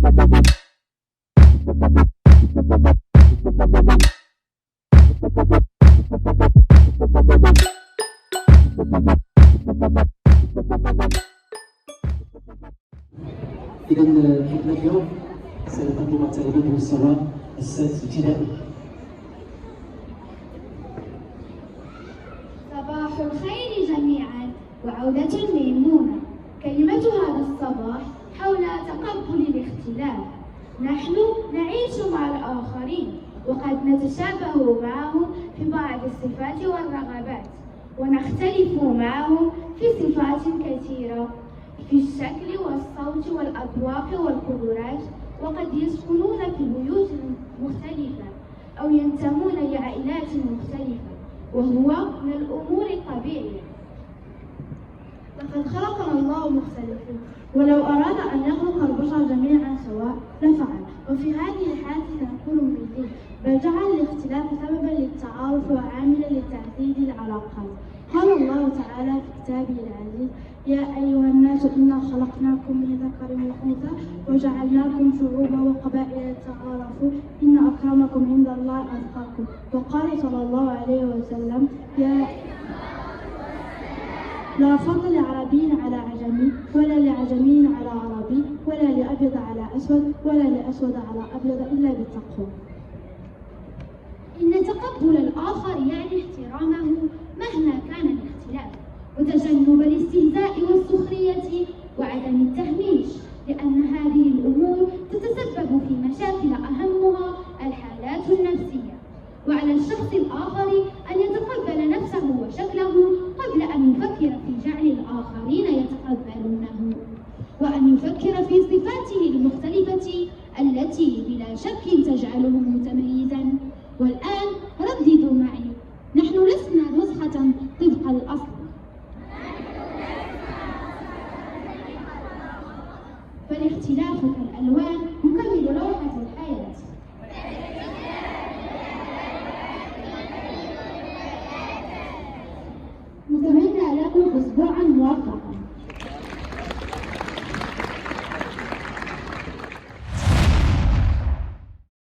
إذا حفلة اليوم سنقدم تقريبا مستوى السادس ابتدائي. صباح الخير جميعا وعودة ميمونة. كلمة هذا الصباح حول تقبل الاختلاف. نحن نعيش مع الآخرين وقد نتشابه معهم في بعض الصفات والرغبات، ونختلف معهم في صفات كثيرة في الشكل والصوت والأذواق والقدرات، وقد يسكنون في بيوت مختلفة أو ينتمون لعائلات مختلفة، وهو من الأمور الطبيعية. لقد خلقنا الله مختلفين، ولو أراد أن يخلق البشر جميعا سواء لفعل، وفي هذه الحالة سنكون مميزين، بل جعل الاختلاف سببا للتعارف وعاملا لتعديد العلاقات. قال الله تعالى في كتابه العزيز: يا أيها الناس إنا خلقناكم من ذكر وأنثى وجعلناكم شعوبا وقبائل لتعارفوا إن أكرمكم عند الله أتقاكم. وقال صلى الله عليه وسلم: لا فضل لعربي على عجمي، ولا لعجمي على عربي، ولا لأبيض على أسود، ولا لأسود على أبيض، إلا بالتقوى. إن تقبل الآخر يعني احترامه مهما كان الاختلاف، وتجنب الاستهزاء والسخرية وعدم التهميش، لأن هذه الأمور تتسبب في مشاكل أهمها الحالات النفسية. وعلى الشخص الآخر أن يتقبل نفسه وشكله قبل أن يفكر في جعل الآخرين يتقبلونه، وأن يفكر في صفاته المختلفة التي بلا شك تجعله متميزا. والآن رددوا معي: نحن لسنا نسخة طبق الأصل، فالاختلاف كالألوان يكمل لوحة الحياة. نتمنى لكم أسبوعا موفقا.